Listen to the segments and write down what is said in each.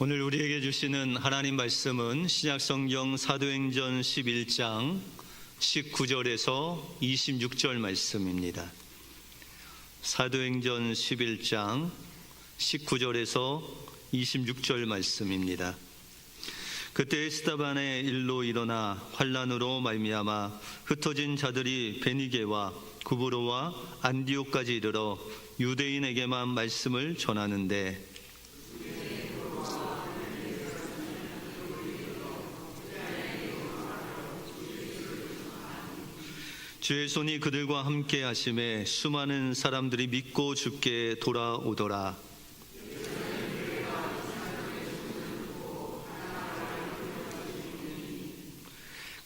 오늘 우리에게 주시는 하나님 말씀은 신약성경 사도행전 11장 19절에서 26절 말씀입니다. 사도행전 11장 19절에서 26절 말씀입니다. 그때 스데반의 일로 일어나 환난으로 말미암아 흩어진 자들이 베니게와 구브로와 안디옥까지 이르러 유대인에게만 말씀을 전하는데 주의 손이 그들과 함께 하심에 수많은 사람들이 믿고 주께 돌아오더라.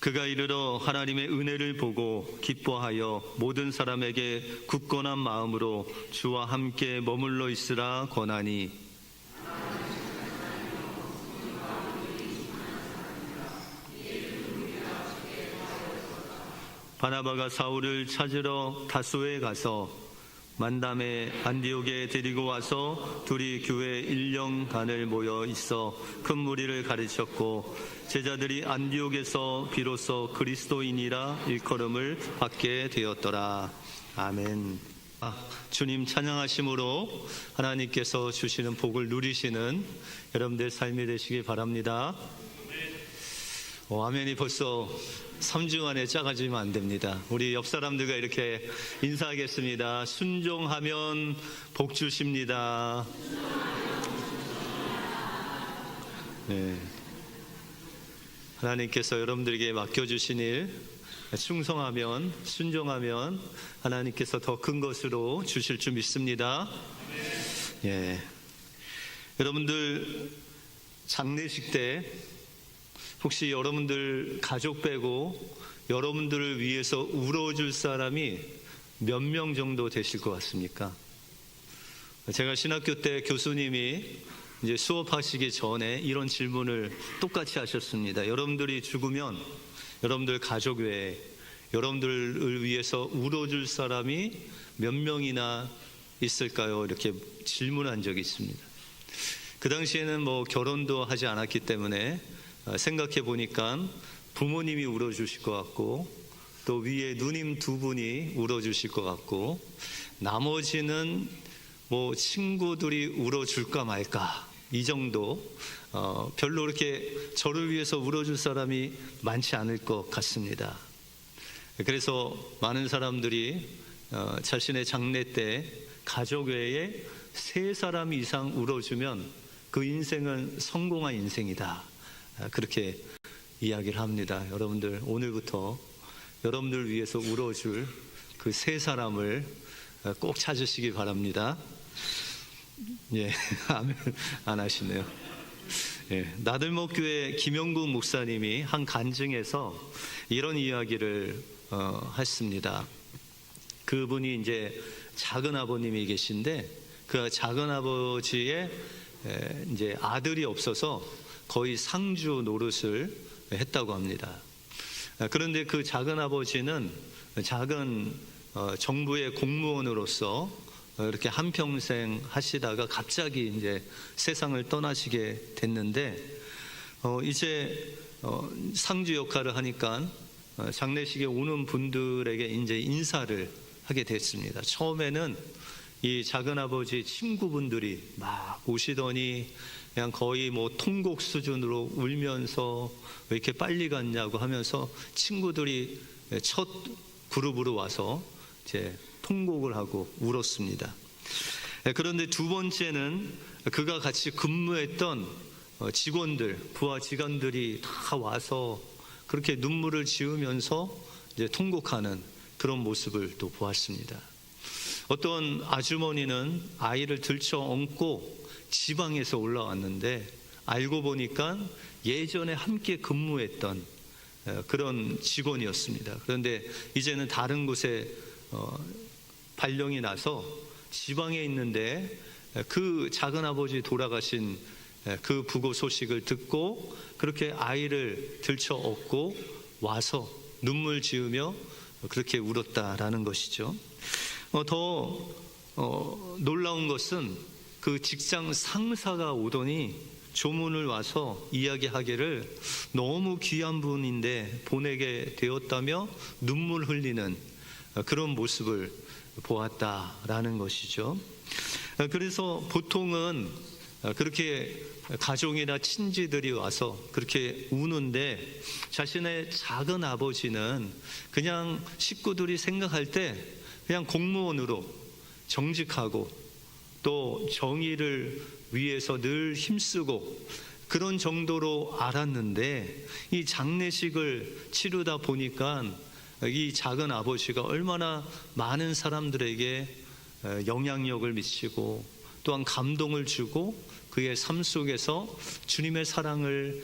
그가 이르러 하나님의 은혜를 보고 기뻐하여 모든 사람에게 굳건한 마음으로 주와 함께 머물러 있으라 권하니 바나바가 사울을 찾으러 다소에 가서 만담에 안디옥에 데리고 와서 둘이 교회 1년간을 모여 있어 큰 무리를 가르쳤고 제자들이 안디옥에서 비로소 그리스도인이라 일컬음을 받게 되었더라. 아멘. 주님 찬양하심으로 하나님께서 주시는 복을 누리시는 여러분들 삶이 되시기 바랍니다. 아멘이 벌써 3주 안에 작아지면 안 됩니다. 우리 옆 사람들과 이렇게 인사하겠습니다. 순종하면 복 주십니다. 네. 하나님께서 여러분들에게 맡겨주신 일 충성하면 순종하면 하나님께서 더 큰 것으로 주실 줄 믿습니다. 예. 여러분들 장례식 때 혹시 여러분들 가족 빼고 여러분들을 위해서 울어줄 사람이 몇 명 정도 되실 것 같습니까? 제가 신학교 때 교수님이 이제 수업하시기 전에 이런 질문을 똑같이 하셨습니다. 여러분들이 죽으면 여러분들 가족 외에 여러분들을 위해서 울어줄 사람이 몇 명이나 있을까요? 이렇게 질문한 적이 있습니다. 그 당시에는 뭐 결혼도 하지 않았기 때문에 생각해 보니까 부모님이 울어주실 것 같고 또 위에 누님 두 분이 울어주실 것 같고 나머지는 뭐 친구들이 울어줄까 말까 이 정도 별로 이렇게 저를 위해서 울어줄 사람이 많지 않을 것 같습니다. 그래서 많은 사람들이 자신의 장례 때 가족 외에 3사람 이상 울어주면 그 인생은 성공한 인생이다. 그렇게 이야기를 합니다. 여러분들 오늘부터 여러분들 위해서 울어줄 그 3사람을 꼭 찾으시기 바랍니다. 예, 아멘 안 하시네요. 예, 나들목교회 김영국 목사님이 한 간증에서 이런 이야기를 했습니다. 그분이 이제 작은 아버님이 계신데 그 작은 아버지의 이제 아들이 없어서 거의 상주 노릇을 했다고 합니다. 그런데 그 작은 아버지는 작은 정부의 공무원으로서 이렇게 한평생 하시다가 갑자기 이제 세상을 떠나시게 됐는데 이제 상주 역할을 하니까 장례식에 오는 분들에게 이제 인사를 하게 됐습니다. 처음에는 이 작은 아버지 친구분들이 막 오시더니 그냥 거의 뭐 통곡 수준으로 울면서 왜 이렇게 빨리 갔냐고 하면서 친구들이 첫 그룹으로 와서 이제 통곡을 하고 울었습니다. 그런데 두 번째는 그가 같이 근무했던 직원들, 부하 직원들이 다 와서 그렇게 눈물을 지으면서 이제 통곡하는 그런 모습을 또 보았습니다. 어떤 아주머니는 아이를 들쳐 안고 지방에서 올라왔는데 알고 보니까 예전에 함께 근무했던 그런 직원이었습니다. 그런데 이제는 다른 곳에 발령이 나서 지방에 있는데 그 작은아버지 돌아가신 그 부고 소식을 듣고 그렇게 아이를 들쳐 업고 와서 눈물 지으며 그렇게 울었다라는 것이죠. 더 놀라운 것은 그 직장 상사가 오더니 조문을 와서 이야기하기를 너무 귀한 분인데 보내게 되었다며 눈물 흘리는 그런 모습을 보았다라는 것이죠. 그래서 보통은 그렇게 가족이나 친지들이 와서 그렇게 우는데 자신의 작은 아버지는 그냥 식구들이 생각할 때 그냥 공무원으로 정직하고 또 정의를 위해서 늘 힘쓰고 그런 정도로 알았는데 이 장례식을 치르다 보니까 이 작은 아버지가 얼마나 많은 사람들에게 영향력을 미치고 또한 감동을 주고 그의 삶 속에서 주님의 사랑을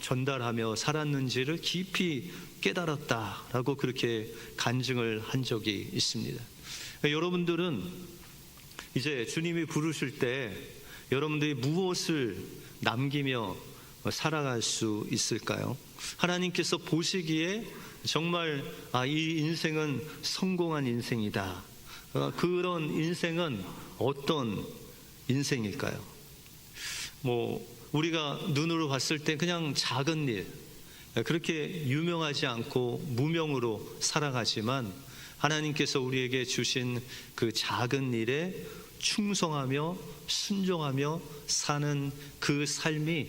전달하며 살았는지를 깊이 깨달았다라고 그렇게 간증을 한 적이 있습니다. 여러분들은 이제 주님이 부르실 때 여러분들이 무엇을 남기며 살아갈 수 있을까요? 하나님께서 보시기에 정말 이 인생은 성공한 인생이다. 그런 인생은 어떤 인생일까요? 우리가 눈으로 봤을 때 그냥 작은 일, 그렇게 유명하지 않고 무명으로 살아가지만 하나님께서 우리에게 주신 그 작은 일에 충성하며 순종하며 사는 그 삶이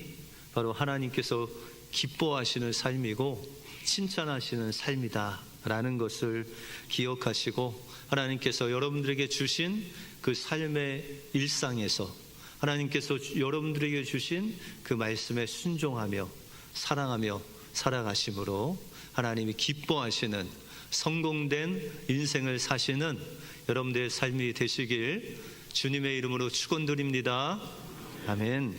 바로 하나님께서 기뻐하시는 삶이고 칭찬하시는 삶이다라는 것을 기억하시고 하나님께서 여러분들에게 주신 그 삶의 일상에서 하나님께서 여러분들에게 주신 그 말씀에 순종하며 사랑하며 살아가심으로 하나님이 기뻐하시는 성공된 인생을 사시는 여러분들의 삶이 되시길 주님의 이름으로 축원드립니다. 아멘.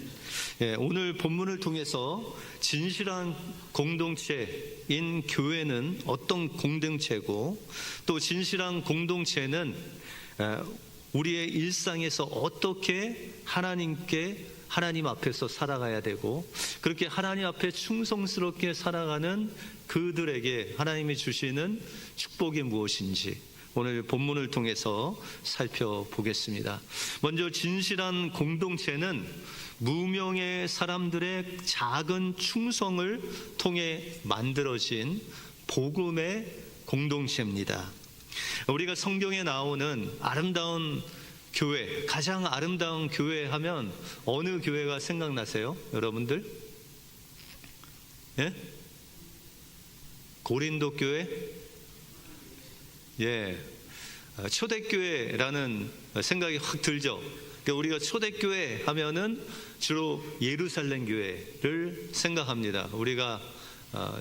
오늘 본문을 통해서 진실한 공동체인 교회는 어떤 공동체고 또 진실한 공동체는 우리의 일상에서 어떻게 하나님 앞에서 살아가야 되고 그렇게 하나님 앞에 충성스럽게 살아가는 그들에게 하나님이 주시는 축복이 무엇인지 오늘 본문을 통해서 살펴보겠습니다. 먼저 진실한 공동체는 무명의 사람들의 작은 충성을 통해 만들어진 복음의 공동체입니다. 우리가 성경에 나오는 아름다운 교회, 가장 아름다운 교회 하면 어느 교회가 생각나세요? 여러분들? 예? 고린도 교회? 예. 초대교회라는 생각이 확 들죠. 그러니까 우리가 초대교회 하면은 주로 예루살렘 교회를 생각합니다. 우리가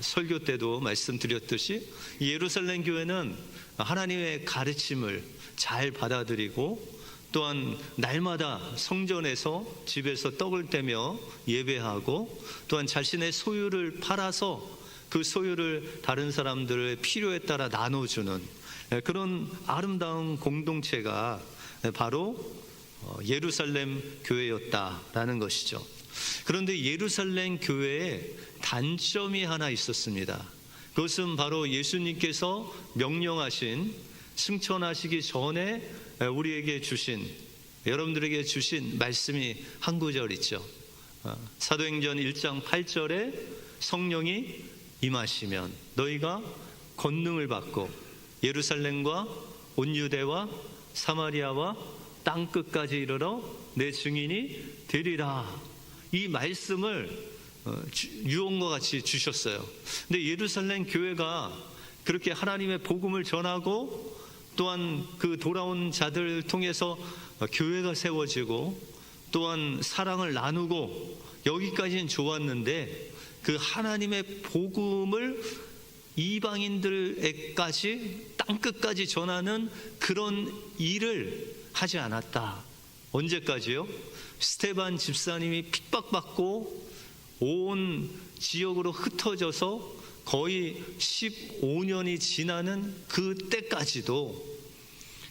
설교 때도 말씀드렸듯이 예루살렘 교회는 하나님의 가르침을 잘 받아들이고 또한 날마다 성전에서 집에서 떡을 떼며 예배하고 또한 자신의 소유를 팔아서 그 소유를 다른 사람들의 필요에 따라 나눠주는 그런 아름다운 공동체가 바로 예루살렘 교회였다라는 것이죠. 그런데 예루살렘 교회에 단점이 하나 있었습니다. 그것은 바로 예수님께서 명령하신 승천하시기 전에 우리에게 주신 여러분들에게 주신 말씀이 한 구절 있죠. 사도행전 1장 8절에 성령이 임하시면 너희가 권능을 받고 예루살렘과 온 유대와 사마리아와 땅끝까지 이르러 내 증인이 되리라. 이 말씀을 유언과 같이 주셨어요. 근데 예루살렘 교회가 그렇게 하나님의 복음을 전하고 또한 그 돌아온 자들을 통해서 교회가 세워지고 또한 사랑을 나누고 여기까지는 좋았는데 그 하나님의 복음을 이방인들에까지 땅끝까지 전하는 그런 일을 하지 않았다. 언제까지요? 스데반 집사님이 핍박받고 온 지역으로 흩어져서 거의 15년이 지나는 그때까지도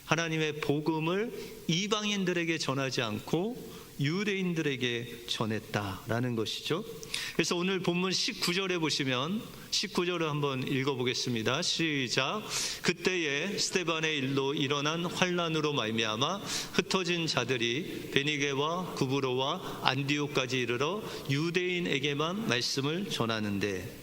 하나님의 복음을 이방인들에게 전하지 않고 유대인들에게 전했다라는 것이죠. 그래서 오늘 본문 19절에 보시면 19절을 한번 읽어보겠습니다. 시작. 그때에 스데반의 일로 일어난 환난으로 말미암아 흩어진 자들이 베니게와 구브로와 안디옥까지 이르러 유대인에게만 말씀을 전하는데,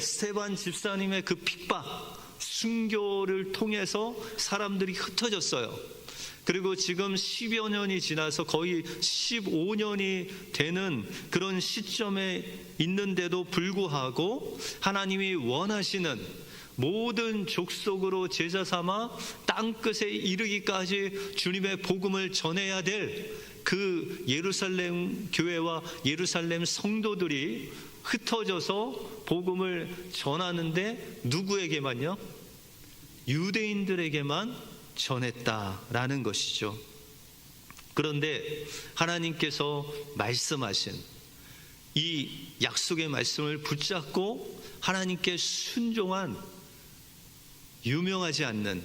스데반 집사님의 그 핍박, 순교를 통해서 사람들이 흩어졌어요. 그리고 지금 10여 년이 지나서 거의 15년이 되는 그런 시점에 있는데도 불구하고 하나님이 원하시는 모든 족속으로 제자 삼아 땅끝에 이르기까지 주님의 복음을 전해야 될 그 예루살렘 교회와 예루살렘 성도들이 흩어져서 복음을 전하는데 누구에게만요? 유대인들에게만 전했다라는 것이죠. 그런데 하나님께서 말씀하신 이 약속의 말씀을 붙잡고 하나님께 순종한 유명하지 않는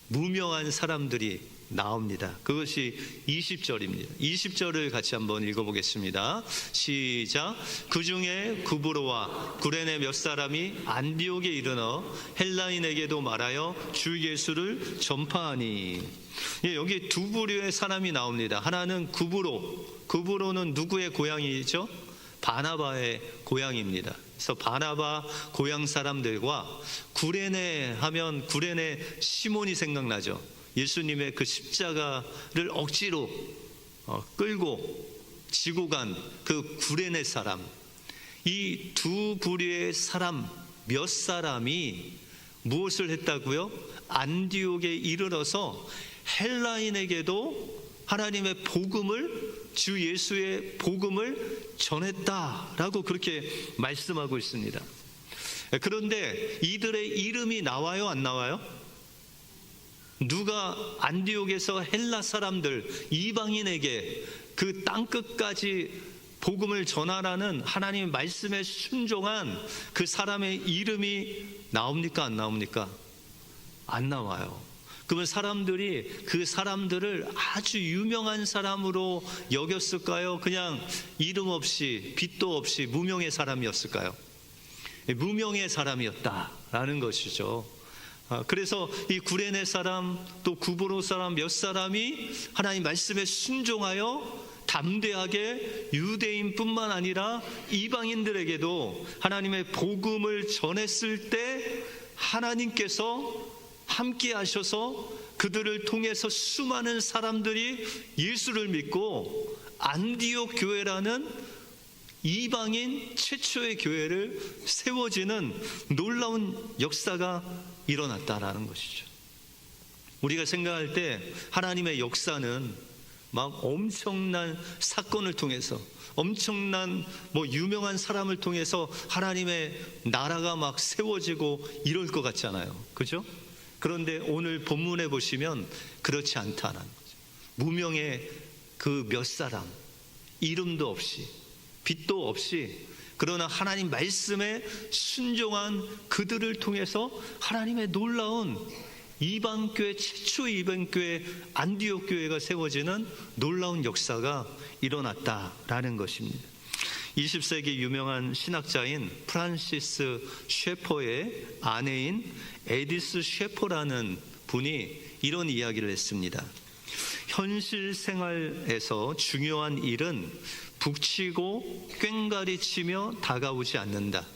무명한 사람들이 나옵니다. 그것이 20절입니다. 20절을 같이 한번 읽어보겠습니다. 시작. 그 중에 구브로와 구레네 몇 사람이 안디옥에 이르러 헬라인에게도 말하여 주 예수를 전파하니. 여기 두 부류의 사람이 나옵니다. 하나는 구브로. 구브로는 누구의 고향이죠? 바나바의 고향입니다. 그래서 바나바 고향 사람들과 구레네 하면 구레네 시몬이 생각나죠. 예수님의 그 십자가를 억지로 끌고 지고 간 그 구레네 사람, 이 두 부류의 사람 몇 사람이 무엇을 했다고요? 안디옥에 이르러서 헬라인에게도 하나님의 복음을, 주 예수의 복음을 전했다라고 그렇게 말씀하고 있습니다. 그런데 이들의 이름이 나와요, 안 나와요? 누가 안디옥에서 헬라 사람들, 이방인에게 그 땅끝까지 복음을 전하라는 하나님의 말씀에 순종한 그 사람의 이름이 나옵니까, 안 나옵니까? 안 나와요. 그러면 사람들이 그 사람들을 아주 유명한 사람으로 여겼을까요? 그냥 이름 없이, 빚도 없이 무명의 사람이었을까요? 무명의 사람이었다라는 것이죠. 그래서 이 구레네 사람, 또 구브로 사람 몇 사람이 하나님 말씀에 순종하여 담대하게 유대인뿐만 아니라 이방인들에게도 하나님의 복음을 전했을 때 하나님께서 함께 하셔서 그들을 통해서 수많은 사람들이 예수를 믿고 안디옥 교회라는 이방인 최초의 교회를 세워지는 놀라운 역사가 일어났다라는 것이죠. 우리가 생각할 때 하나님의 역사는 막 엄청난 사건을 통해서, 엄청난 유명한 사람을 통해서 하나님의 나라가 막 세워지고 이럴 것 같잖아요. 그죠? 그런데 오늘 본문에 보시면 그렇지 않다는 거죠. 무명의 그 몇 사람, 이름도 없이, 빚도 없이, 그러나 하나님 말씀에 순종한 그들을 통해서 하나님의 놀라운 이방교회, 최초의 이방교회 안디옥 교회가 세워지는 놀라운 역사가 일어났다라는 것입니다. 20세기 유명한 신학자인 프란시스 셰퍼의 아내인 에디스 셰퍼라는 분이 이런 이야기를 했습니다. 현실 생활에서 중요한 일은 북치고 꽹가리 치며 다가오지 않는다.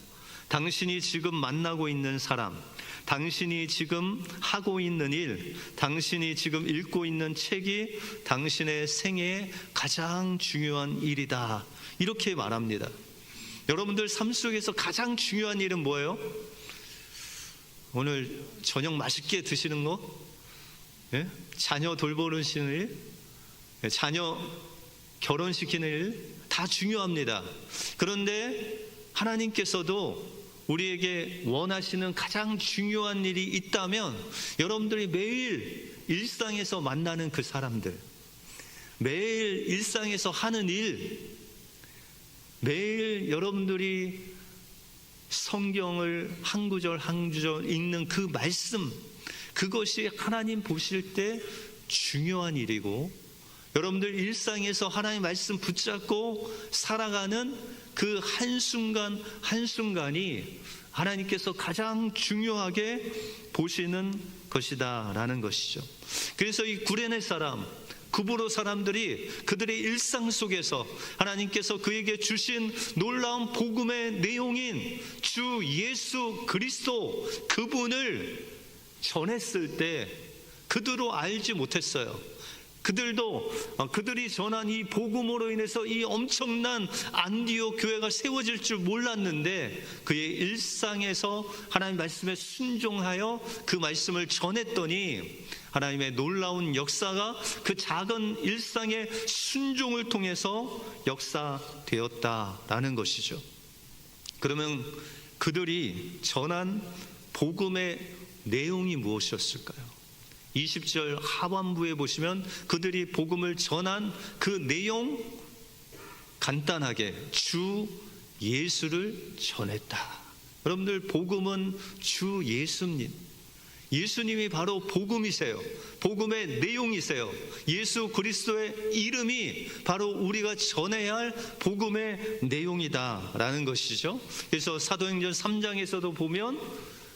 당신이 지금 만나고 있는 사람, 당신이 지금 하고 있는 일, 당신이 지금 읽고 있는 책이 당신의 생애의 가장 중요한 일이다. 이렇게 말합니다. 여러분들 삶 속에서 가장 중요한 일은 뭐예요? 오늘 저녁 맛있게 드시는 거? 자녀 돌보시는 일? 자녀 결혼시키는 일? 다 중요합니다. 그런데 하나님께서도 우리에게 원하시는 가장 중요한 일이 있다면 여러분들이 매일 일상에서 만나는 그 사람들, 매일 일상에서 하는 일, 매일 여러분들이 성경을 한 구절 한 구절 읽는 그 말씀, 그것이 하나님 보실 때 중요한 일이고 여러분들 일상에서 하나님 말씀 붙잡고 살아가는 그 한순간 한순간이 하나님께서 가장 중요하게 보시는 것이다 라는 것이죠. 그래서 이 구레네 사람, 구브로 사람들이 그들의 일상 속에서 하나님께서 그에게 주신 놀라운 복음의 내용인 주 예수 그리스도, 그분을 전했을 때 그들도 알지 못했어요. 그들이 전한 이 복음으로 인해서 이 엄청난 안디옥 교회가 세워질 줄 몰랐는데, 그의 일상에서 하나님 말씀에 순종하여 그 말씀을 전했더니 하나님의 놀라운 역사가 그 작은 일상의 순종을 통해서 역사되었다라는 것이죠. 그러면 그들이 전한 복음의 내용이 무엇이었을까요? 20절 하반부에 보시면 그들이 복음을 전한 그 내용, 간단하게 주 예수를 전했다. 여러분들, 복음은 주 예수님, 예수님이 바로 복음이세요. 복음의 내용이세요. 예수 그리스도의 이름이 바로 우리가 전해야 할 복음의 내용이다라는 것이죠. 그래서 사도행전 3장에서도 보면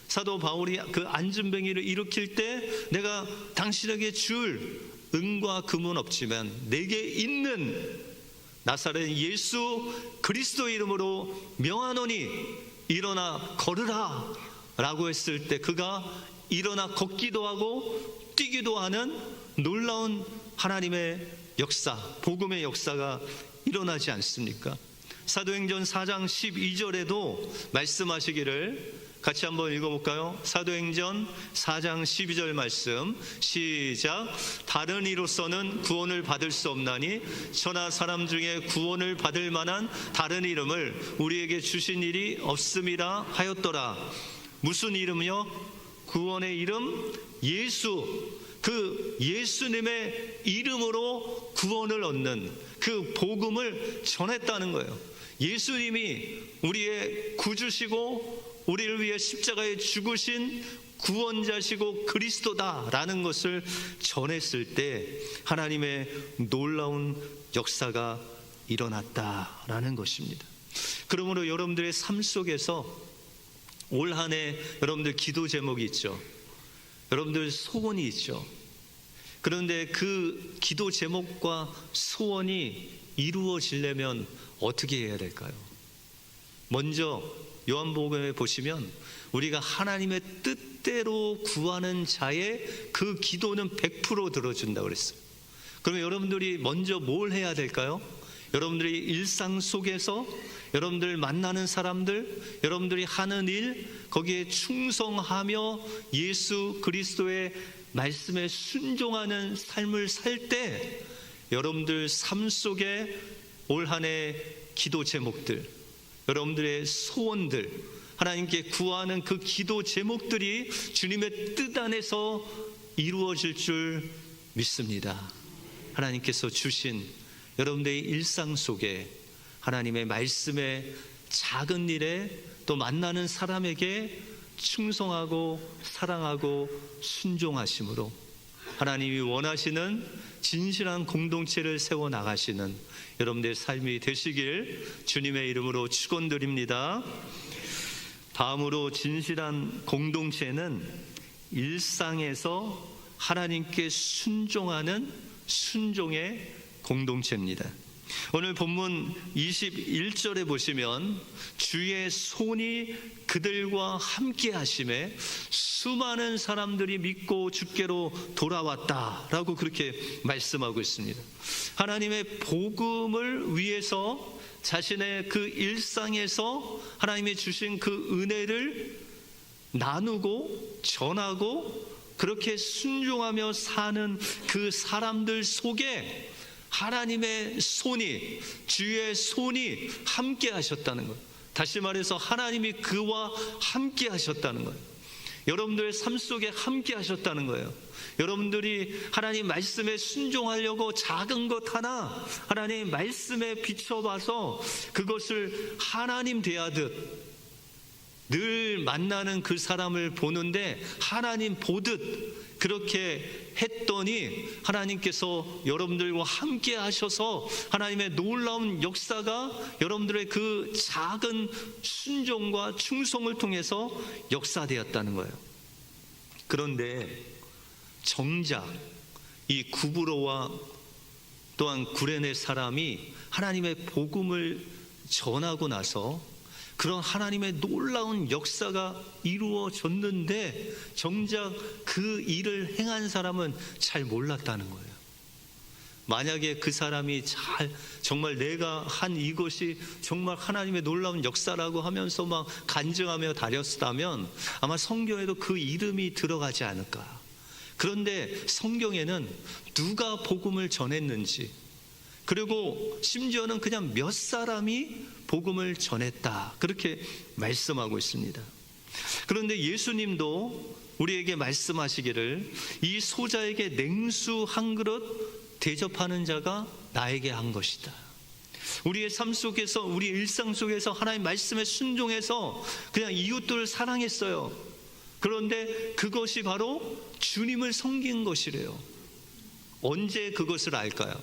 사도 바울이 그 안진뱅이를 일으킬 때, 내가 당신에게 줄 은과 금은 없지만 내게 있는 나사렛 예수 그리스도 이름으로 명하노니 일어나 걸으라 라고 했을 때 그가 일어나 걷기도 하고 뛰기도 하는 놀라운 하나님의 역사, 복음의 역사가 일어나지 않습니까? 사도행전 4장 12절에도 말씀하시기를 같이 한번 읽어볼까요? 사도행전 4장 12절 말씀 시작. 다른 이로서는 구원을 받을 수 없나니 천하 사람 중에 구원을 받을 만한 다른 이름을 우리에게 주신 일이 없음이라 하였더라. 무슨 이름이요? 구원의 이름 예수. 그 예수님의 이름으로 구원을 얻는 그 복음을 전했다는 거예요. 예수님이 우리의 구주시고 우리를 위해 십자가에 죽으신 구원자시고 그리스도다라는 것을 전했을 때 하나님의 놀라운 역사가 일어났다라는 것입니다. 그러므로 여러분들의 삶 속에서 올 한 해 여러분들 기도 제목이 있죠. 여러분들 소원이 있죠. 그런데 그 기도 제목과 소원이 이루어지려면 어떻게 해야 될까요? 먼저 요한복음에 보시면 우리가 하나님의 뜻대로 구하는 자의 그 기도는 100% 들어준다고 그랬어요. 그러면 여러분들이 먼저 뭘 해야 될까요? 여러분들이 일상 속에서 여러분들 만나는 사람들, 여러분들이 하는 일, 거기에 충성하며 예수 그리스도의 말씀에 순종하는 삶을 살 때 여러분들 삶 속에 올 한 해 기도 제목들, 여러분들의 소원들, 하나님께 구하는 그 기도 제목들이 주님의 뜻 안에서 이루어질 줄 믿습니다. 하나님께서 주신 여러분들의 일상 속에 하나님의 말씀의 작은 일에 또 만나는 사람에게 충성하고 사랑하고 순종하심으로 하나님이 원하시는 진실한 공동체를 세워나가시는 여러분들의 삶이 되시길 주님의 이름으로 축원드립니다. 다음으로 진실한 공동체는 일상에서 하나님께 순종하는 순종의 공동체입니다. 오늘 본문 21절에 보시면 주의 손이 그들과 함께 하심에 수많은 사람들이 믿고 주께로 돌아왔다라고 그렇게 말씀하고 있습니다. 하나님의 복음을 위해서 자신의 그 일상에서 하나님이 주신 그 은혜를 나누고 전하고 그렇게 순종하며 사는 그 사람들 속에 하나님의 손이, 주의 손이 함께 하셨다는 것. 다시 말해서 하나님이 그와 함께 하셨다는 거예요. 여러분들의 삶 속에 함께 하셨다는 거예요. 여러분들이 하나님 말씀에 순종하려고 작은 것 하나 하나님 말씀에 비춰봐서 그것을 하나님 대하듯 늘 만나는 그 사람을 보는데 하나님 보듯 그렇게 했더니 하나님께서 여러분들과 함께 하셔서 하나님의 놀라운 역사가 여러분들의 그 작은 순종과 충성을 통해서 역사되었다는 거예요. 그런데 정작 이 구브로와 또한 구레네 사람이 하나님의 복음을 전하고 나서 그런 하나님의 놀라운 역사가 이루어졌는데 정작 그 일을 행한 사람은 잘 몰랐다는 거예요. 만약에 그 사람이 정말 내가 한 이것이 정말 하나님의 놀라운 역사라고 하면서 막 간증하며 다녔다면 아마 성경에도 그 이름이 들어가지 않을까. 그런데 성경에는 누가 복음을 전했는지, 그리고 심지어는 그냥 몇 사람이 복음을 전했다, 그렇게 말씀하고 있습니다. 그런데 예수님도 우리에게 말씀하시기를 이 소자에게 냉수 한 그릇 대접하는 자가 나에게 한 것이다. 우리의 삶 속에서, 우리 일상 속에서 하나님 말씀에 순종해서 그냥 이웃들을 사랑했어요. 그런데 그것이 바로 주님을 섬긴 것이래요. 언제 그것을 알까요?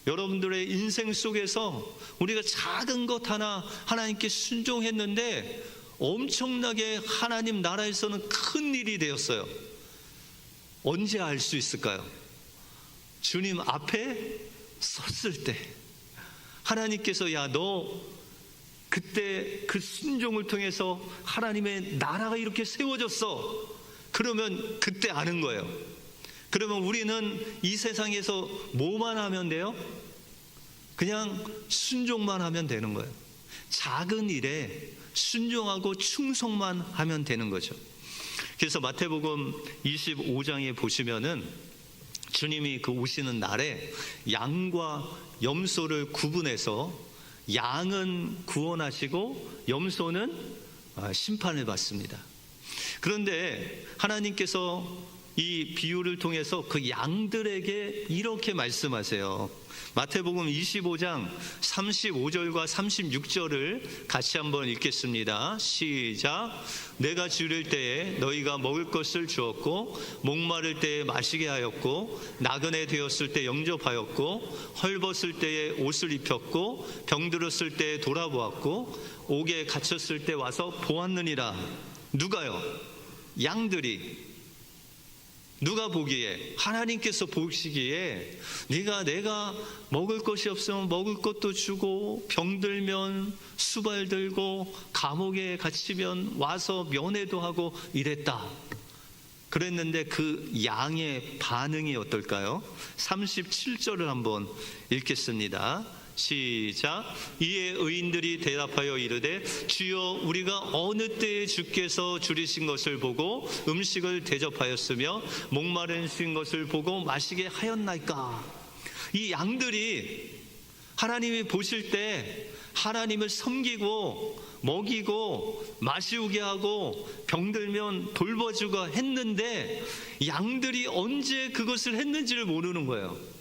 여러분들의 인생 속에서 우리가 작은 것 하나 하나님께 순종했는데 엄청나게 하나님 나라에서는 큰 일이 되었어요. 언제 알 수 있을까요? 주님 앞에 섰을 때 하나님께서 야, 너 그때 그 순종을 통해서 하나님의 나라가 이렇게 세워졌어. 그러면 그때 아는 거예요. 그러면 우리는 이 세상에서 뭐만 하면 돼요? 그냥 순종만 하면 되는 거예요. 작은 일에 순종하고 충성만 하면 되는 거죠. 그래서 마태복음 25장에 보시면은 주님이 그 오시는 날에 양과 염소를 구분해서 양은 구원하시고 염소는 심판을 받습니다. 그런데 하나님께서 이 비유를 통해서 그 양들에게 이렇게 말씀하세요. 마태복음 25장 35절과 36절을 같이 한번 읽겠습니다. 시작. 내가 주릴 때에 너희가 먹을 것을 주었고 목마를 때에 마시게 하였고 나그네 되었을 때 영접하였고 헐벗을 때에 옷을 입혔고 병들었을 때에 돌아보았고 옥에 갇혔을 때 와서 보았느니라. 누가요? 양들이. 누가 보기에? 하나님께서 보시기에 내가 먹을 것이 없으면 먹을 것도 주고 병들면 수발 들고 감옥에 갇히면 와서 면회도 하고 이랬다. 그랬는데 그 양의 반응이 어떨까요? 37절을 한번 읽겠습니다. 시작. 이에 의인들이 대답하여 이르되 주여 우리가 어느 때에 주께서 줄이신 것을 보고 음식을 대접하였으며 목마른 쉰 것을 보고 마시게 하였나이까. 이 양들이 하나님이 보실 때 하나님을 섬기고 먹이고 마시우게 하고 병들면 돌봐주고 했는데 양들이 언제 그것을 했는지를 모르는 거예요.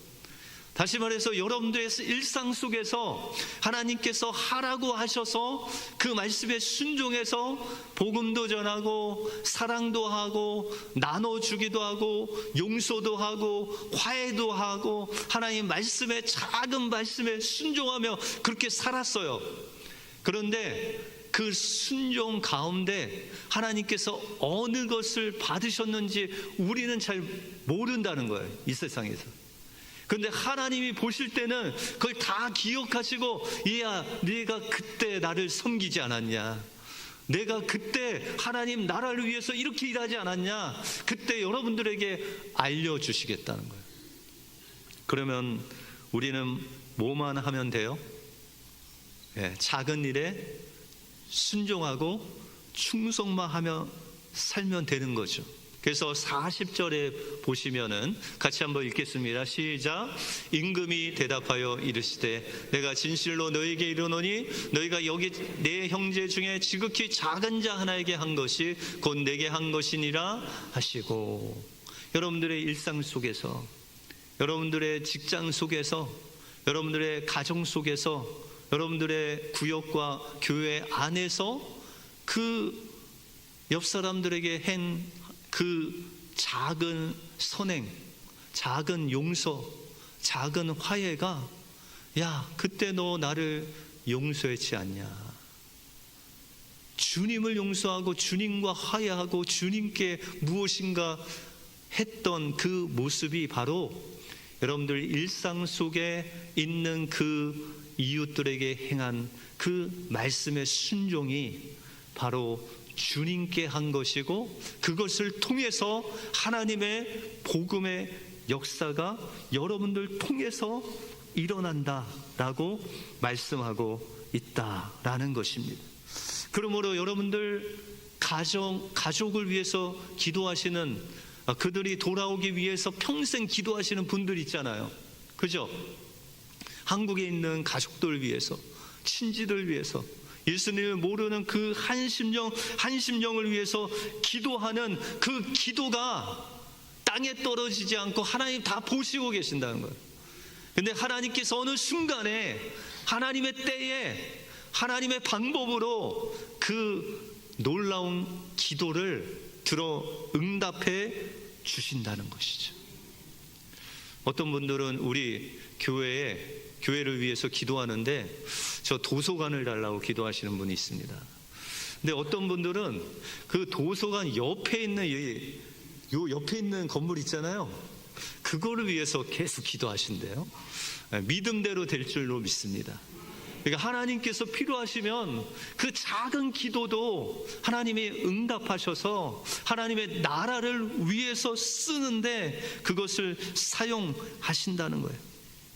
다시 말해서 여러분들의 일상 속에서 하나님께서 하라고 하셔서 그 말씀에 순종해서 복음도 전하고 사랑도 하고 나눠주기도 하고 용서도 하고 화해도 하고 하나님 말씀에 작은 말씀에 순종하며 그렇게 살았어요. 그런데 그 순종 가운데 하나님께서 어느 것을 받으셨는지 우리는 잘 모른다는 거예요, 이 세상에서. 그런데 하나님이 보실 때는 그걸 다 기억하시고, 이야, 네가 그때 나를 섬기지 않았냐, 내가 그때 하나님 나라를 위해서 이렇게 일하지 않았냐, 그때 여러분들에게 알려주시겠다는 거예요. 그러면 우리는 뭐만 하면 돼요? 작은 일에 순종하고 충성만 하며 살면 되는 거죠. 그래서 40절에 보시면은 같이 한번 읽겠습니다. 시작. 임금이 대답하여 이르시되 내가 진실로 너에게 이르노니 너희가 여기 내 형제 중에 지극히 작은 자 하나에게 한 것이 곧 내게 한 것이니라 하시고, 여러분들의 일상 속에서, 여러분들의 직장 속에서, 여러분들의 가정 속에서, 여러분들의 구역과 교회 안에서 그 옆 사람들에게 한 그 작은 선행, 작은 용서, 작은 화해가 야, 그때 너 나를 용서했지 않냐. 주님을 용서하고 주님과 화해하고 주님께 무엇인가 했던 그 모습이 바로 여러분들 일상 속에 있는 그 이웃들에게 행한 그 말씀의 순종이 바로 주님께 한 것이고, 그것을 통해서 하나님의 복음의 역사가 여러분들 통해서 일어난다라고 말씀하고 있다라는 것입니다. 그러므로 여러분들 가족을 위해서 기도하시는, 그들이 돌아오기 위해서 평생 기도하시는 분들 있잖아요. 그죠? 한국에 있는 가족들 위해서, 친지들 위해서, 예수님을 모르는 그 한심령을 위해서 기도하는 그 기도가 땅에 떨어지지 않고 하나님 다 보시고 계신다는 거예요. 근데 하나님께서 어느 순간에 하나님의 때에 하나님의 방법으로 그 놀라운 기도를 들어 응답해 주신다는 것이죠. 어떤 분들은 우리 교회를 위해서 기도하는데 저 도서관을 달라고 기도하시는 분이 있습니다. 근데 어떤 분들은 그 도서관 옆에 있는 요 옆에 있는 건물 있잖아요. 그거를 위해서 계속 기도하신대요. 믿음대로 될 줄로 믿습니다. 그러니까 하나님께서 필요하시면 그 작은 기도도 하나님이 응답하셔서 하나님의 나라를 위해서 쓰는데 그것을 사용하신다는 거예요.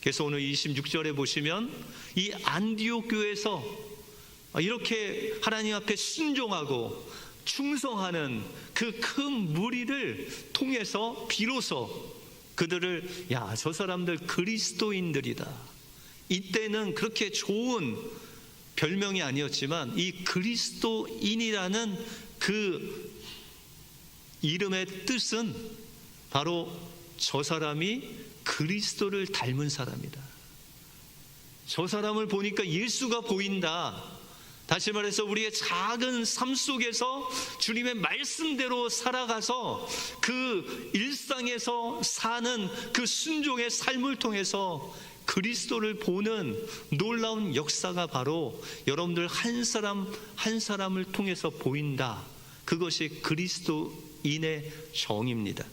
그래서 오늘 26절에 보시면 이 안디옥 교회에서 이렇게 하나님 앞에 순종하고 충성하는 그 큰 무리를 통해서 비로소 그들을 야, 저 사람들 그리스도인들이다. 이때는 그렇게 좋은 별명이 아니었지만 이 그리스도인이라는 그 이름의 뜻은 바로 저 사람이 그리스도를 닮은 사람이다. 저 사람을 보니까 예수가 보인다. 다시 말해서 우리의 작은 삶 속에서 주님의 말씀대로 살아가서 그 일상에서 사는 그 순종의 삶을 통해서 그리스도를 보는 놀라운 역사가 바로 여러분들 한 사람 한 사람을 통해서 보인다. 그것이 그리스도인의 정입니다.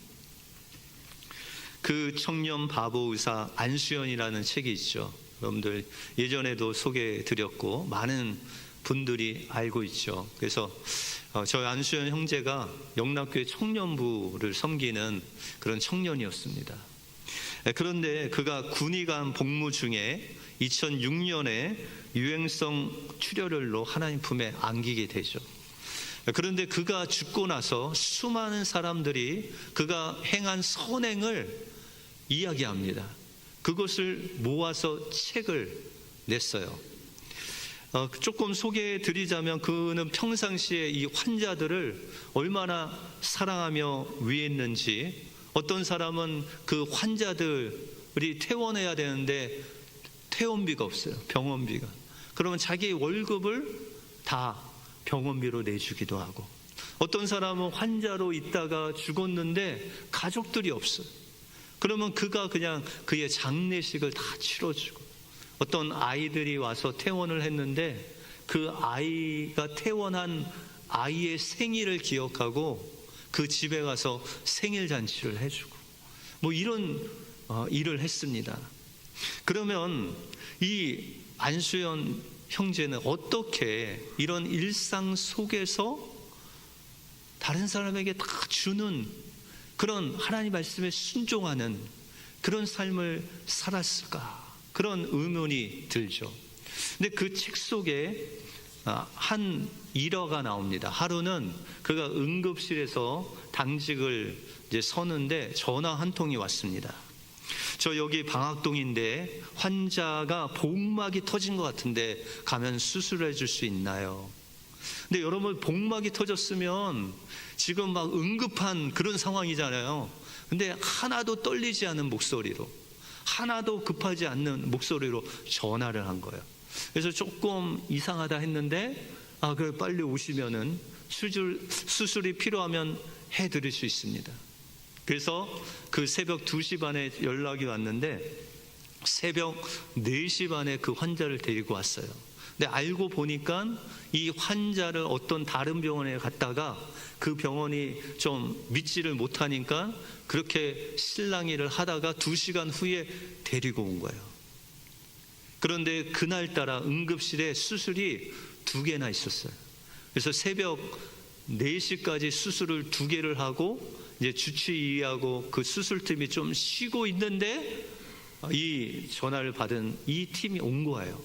그 청년 바보 의사 안수연이라는 책이 있죠. 여러분들 예전에도 소개해드렸고 많은 분들이 알고 있죠. 그래서 저희 안수연 형제가 영락교회 청년부를 섬기는 그런 청년이었습니다. 그런데 그가 군의 간 복무 중에 2006년에 유행성 출혈로 하나님 품에 안기게 되죠. 그런데 그가 죽고 나서 수많은 사람들이 그가 행한 선행을 이야기합니다. 그것을 모아서 책을 냈어요. 조금 소개해 드리자면 그는 평상시에 이 환자들을 얼마나 사랑하며 위했는지, 어떤 사람은 그 환자들이 퇴원해야 되는데 퇴원비가 없어요. 병원비가. 그러면 자기 월급을 다 병원비로 내주기도 하고, 어떤 사람은 환자로 있다가 죽었는데 가족들이 없어요. 그러면 그가 그냥 그의 장례식을 다 치러주고, 어떤 아이들이 와서 퇴원을 했는데 그 아이가 퇴원한 아이의 생일을 기억하고 그 집에 가서 생일 잔치를 해주고 뭐 이런 일을 했습니다. 그러면 이 안수연 형제는 어떻게 이런 일상 속에서 다른 사람에게 다 주는 그런 하나님 말씀에 순종하는 그런 삶을 살았을까? 그런 의문이 들죠. 근데 그 책 속에 한 일화가 나옵니다. 하루는 그가 응급실에서 당직을 이제 서는데 전화 한 통이 왔습니다. 저 여기 방학동인데 환자가 복막이 터진 것 같은데 가면 수술해 줄 수 있나요? 근데 여러분, 복막이 터졌으면 지금 막 응급한 그런 상황이잖아요. 근데 하나도 떨리지 않은 목소리로, 하나도 급하지 않는 목소리로 전화를 한 거예요. 그래서 조금 이상하다 했는데 그래 빨리 오시면은 수술이 필요하면 해드릴 수 있습니다. 그래서 그 새벽 2시 반에 연락이 왔는데 새벽 4시 반에 그 환자를 데리고 왔어요. 근데 알고 보니까 이 환자를 어떤 다른 병원에 갔다가 그 병원이 좀 믿지를 못하니까 그렇게 실랑이를 하다가 2시간 후에 데리고 온 거예요. 그런데 그날따라 응급실에 수술이 2개나 있었어요. 그래서 새벽 4시까지 수술을 2개를 하고 이제 주치의하고 그 수술팀이 좀 쉬고 있는데 이 전화를 받은 이 팀이 온 거예요.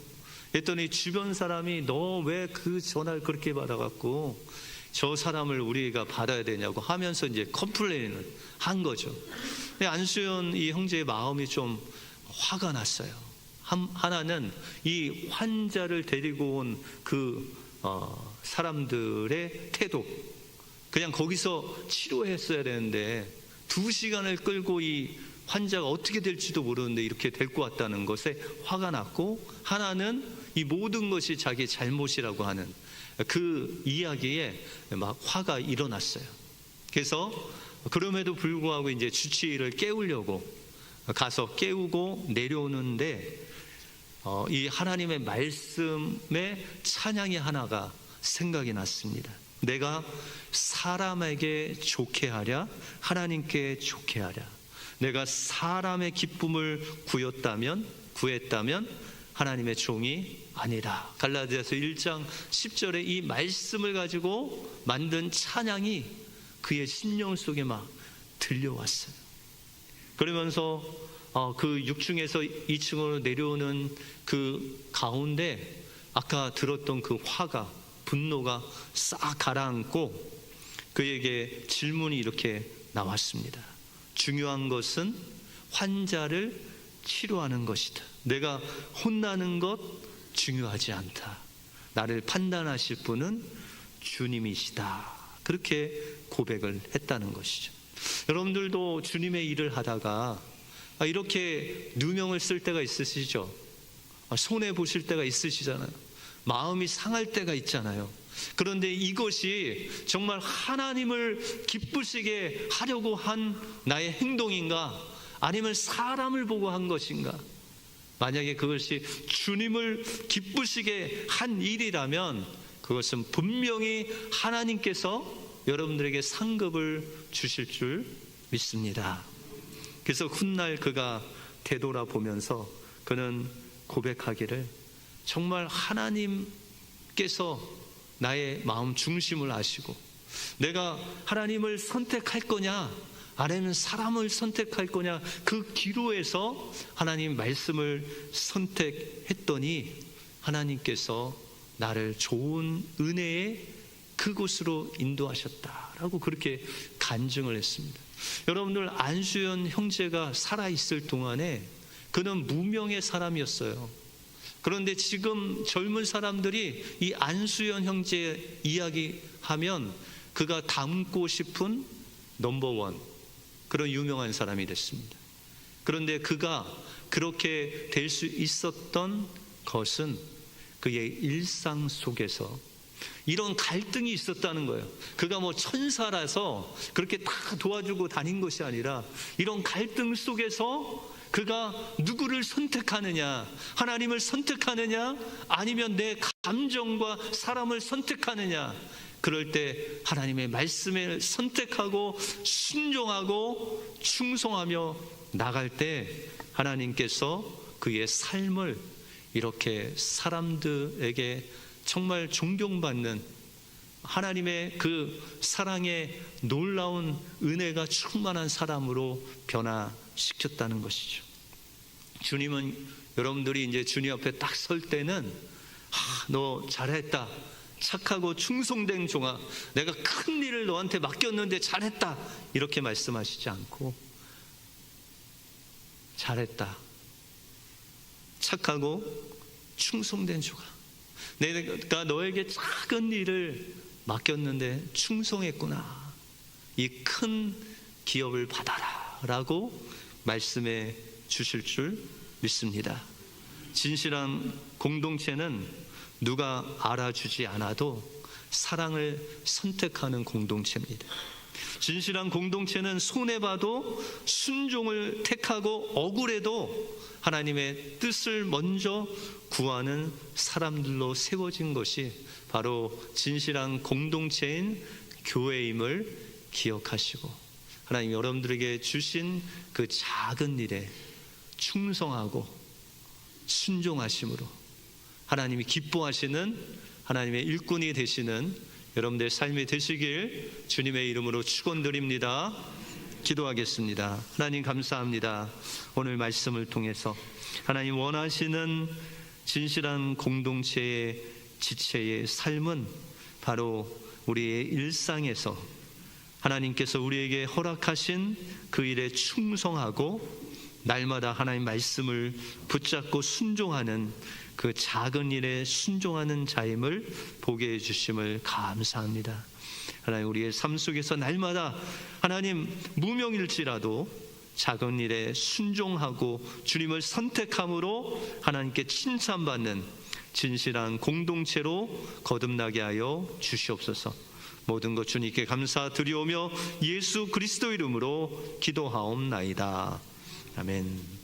그랬더니 주변 사람이 너 왜 그 전화를 그렇게 받아갖고 저 사람을 우리가 받아야 되냐고 하면서 이제 컴플레인을 한 거죠. 안수연 이 형제의 마음이 좀 화가 났어요. 하나는 이 환자를 데리고 온 그 사람들의 태도, 그냥 거기서 치료했어야 되는데 2시간을 끌고 이 환자가 어떻게 될지도 모르는데 이렇게 데리고 왔다는 것에 화가 났고, 하나는 이 모든 것이 자기 잘못이라고 하는 그 이야기에 막 화가 일어났어요. 그래서 그럼에도 불구하고 이제 주치의를 깨우려고 가서 깨우고 내려오는데 이 하나님의 말씀의 찬양이 하나가 생각이 났습니다. 내가 사람에게 좋게 하랴 하나님께 좋게 하랴. 내가 사람의 기쁨을 구했다면 하나님의 종이 아니라. 갈라디아서 1장 10절에 이 말씀을 가지고 만든 찬양이 그의 심령 속에 막 들려왔어요. 그러면서 그 6층에서 2층으로 내려오는 그 가운데 아까 들었던 그 화가, 분노가 싹 가라앉고 그에게 질문이 이렇게 나왔습니다. 중요한 것은 환자를 치료하는 것이다. 내가 혼나는 것 중요하지 않다. 나를 판단하실 분은 주님이시다. 그렇게 고백을 했다는 것이죠. 여러분들도 주님의 일을 하다가 이렇게 누명을 쓸 때가 있으시죠? 손해 보실 때가 있으시잖아요. 마음이 상할 때가 있잖아요. 그런데 이것이 정말 하나님을 기쁘시게 하려고 한 나의 행동인가? 아니면 사람을 보고 한 것인가? 만약에 그것이 주님을 기쁘시게 한 일이라면 그것은 분명히 하나님께서 여러분들에게 상급을 주실 줄 믿습니다. 그래서 훗날 그가 되돌아보면서 그는 고백하기를, 정말 하나님께서 나의 마음 중심을 아시고 내가 하나님을 선택할 거냐 아니면 사람을 선택할 거냐, 그 기로에서 하나님 말씀을 선택했더니 하나님께서 나를 좋은 은혜의 그곳으로 인도하셨다라고 그렇게 간증을 했습니다. 여러분들, 안수연 형제가 살아있을 동안에 그는 무명의 사람이었어요. 그런데 지금 젊은 사람들이 이 안수연 형제 이야기하면 그가 닮고 싶은 넘버원, 그런 유명한 사람이 됐습니다. 그런데 그가 그렇게 될 수 있었던 것은 그의 일상 속에서 이런 갈등이 있었다는 거예요. 그가 뭐 천사라서 그렇게 다 도와주고 다닌 것이 아니라 이런 갈등 속에서 그가 누구를 선택하느냐, 하나님을 선택하느냐 아니면 내 감정과 사람을 선택하느냐, 그럴 때 하나님의 말씀을 선택하고 순종하고 충성하며 나갈 때 하나님께서 그의 삶을 이렇게 사람들에게 정말 존경받는 하나님의 그 사랑의 놀라운 은혜가 충만한 사람으로 변화시켰다는 것이죠. 주님은 여러분들이 이제 주님 앞에 딱 설 때는 너 잘했다, 착하고 충성된 종아, 내가 큰 일을 너한테 맡겼는데 잘했다, 이렇게 말씀하시지 않고 잘했다, 착하고 충성된 종아, 내가 너에게 작은 일을 맡겼는데 충성했구나, 이 큰 기업을 받아라 라고 말씀해 주실 줄 믿습니다. 진실한 공동체는 누가 알아주지 않아도 사랑을 선택하는 공동체입니다. 진실한 공동체는 손해봐도 순종을 택하고 억울해도 하나님의 뜻을 먼저 구하는 사람들로 세워진 것이 바로 진실한 공동체인 교회임을 기억하시고, 하나님 여러분들에게 주신 그 작은 일에 충성하고 순종하심으로 하나님이 기뻐하시는 하나님의 일꾼이 되시는 여러분들의 삶이 되시길 주님의 이름으로 축원드립니다. 기도하겠습니다. 하나님 감사합니다. 오늘 말씀을 통해서 하나님 원하시는 진실한 공동체의 지체의 삶은 바로 우리의 일상에서 하나님께서 우리에게 허락하신 그 일에 충성하고 날마다 하나님 말씀을 붙잡고 순종하는 그 작은 일에 순종하는 자임을 보게 해주심을 감사합니다. 하나님 우리의 삶 속에서 날마다 하나님 무명일지라도 작은 일에 순종하고 주님을 선택함으로 하나님께 칭찬받는 진실한 공동체로 거듭나게 하여 주시옵소서. 모든 것 주님께 감사드리오며 예수 그리스도 이름으로 기도하옵나이다. 아멘.